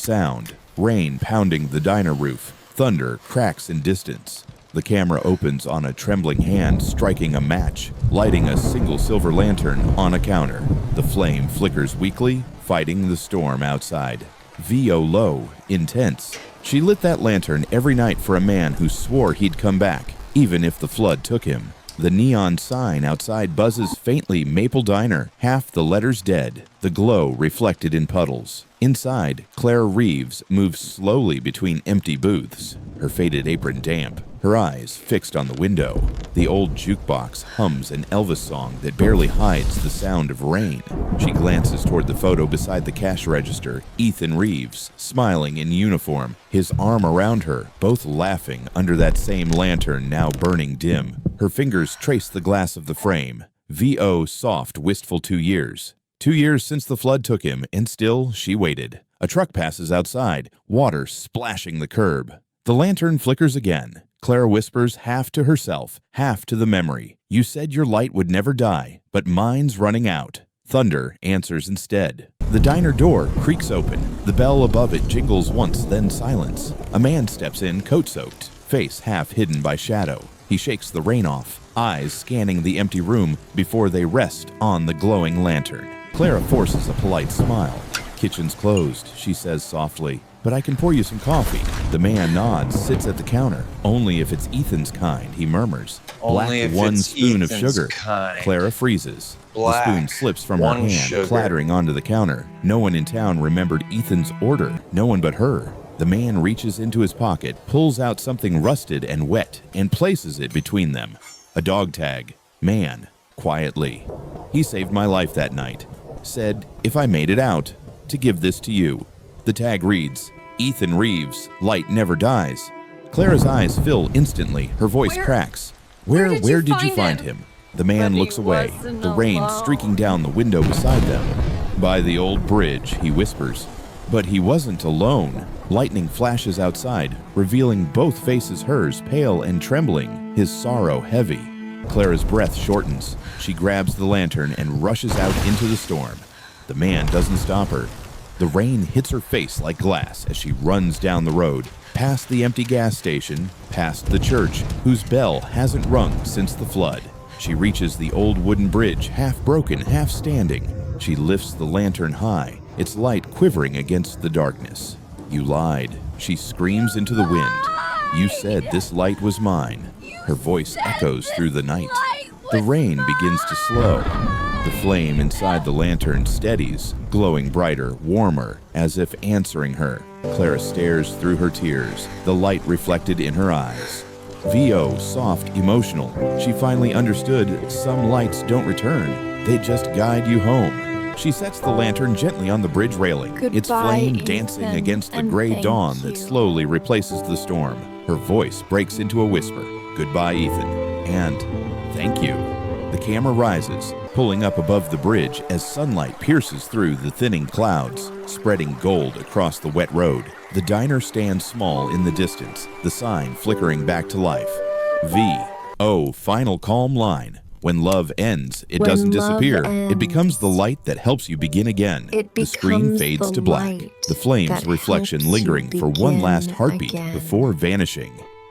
sound. Rain pounding the diner roof. Thunder cracks in distance. The camera opens on a trembling hand striking a match, lighting a single silver lantern on a counter. The flame flickers weakly, fighting the storm outside. VO low, intense. She lit that lantern every night for a man who swore he'd come back, even if the flood took him. The neon sign outside buzzes faintly Maple Diner, half the letters dead, the glow reflected in puddles. Inside, Clara Reeves moves slowly between empty booths, her faded apron damp, her eyes fixed on the window. The old jukebox hums an Elvis song that barely hides the sound of rain. She glances toward the photo beside the cash register, Ethan Reeves, smiling in uniform, his arm around her, both laughing under that same lantern now burning dim. Her fingers trace the glass of the frame. VO soft, wistful 2 years. 2 years since the flood took him, and still she waited. A truck passes outside, water splashing the curb. The lantern flickers again. Clara whispers half to herself, half to the memory. You said your light would never die, but mine's running out. Thunder answers instead. The diner door creaks open. The bell above it jingles once, then silence. A man steps in, coat-soaked, face half hidden by shadow. He shakes the rain off, eyes scanning the empty room before they rest on the glowing lantern. Clara forces a polite smile. Kitchen's closed, she says softly, but I can pour you some coffee. The man nods, sits at the counter. Only if it's Ethan's kind, he murmurs. Black 1 spoon of sugar. Clara freezes. The spoon slips from her hand, clattering onto the counter. No one in town remembered Ethan's order, no one but her. The man reaches into his pocket, pulls out something rusted and wet, and places it between them. A dog tag. Man, quietly. He saved my life that night. Said, if I made it out, to give this to you. The tag reads, Ethan Reeves, light never dies. Clara's eyes fill instantly, her voice cracks. Where did you find him? The man looks away, the rain streaking down the window beside them. By the old bridge, he whispers. But he wasn't alone. Lightning flashes outside, revealing both faces, hers pale and trembling, his sorrow heavy. Clara's breath shortens. She grabs the lantern and rushes out into the storm. The man doesn't stop her. The rain hits her face like glass as she runs down the road, past the empty gas station, past the church, whose bell hasn't rung since the flood. She reaches the old wooden bridge, half broken, half standing. She lifts the lantern high, its light quivering against the darkness. You lied, she screams into the wind. You said this light was mine. Her voice echoes through the night. The rain begins to slow. The flame inside the lantern steadies, glowing brighter, warmer, as if answering her. Clara stares through her tears, the light reflected in her eyes. VO, soft, emotional. She finally understood some lights don't return. They just guide you home. She sets the lantern gently on the bridge railing, its flame dancing against the gray dawn that slowly replaces the storm. Her voice breaks into a whisper. Goodbye, Ethan. And thank you. The camera rises, pulling up above the bridge as sunlight pierces through the thinning clouds, spreading gold across the wet road. The diner stands small in the distance, the sign flickering back to life. VO, final calm line. When love ends, it doesn't disappear. It becomes the light that helps you begin again. The screen fades to black, the flame's reflection lingering for one last heartbeat before vanishing.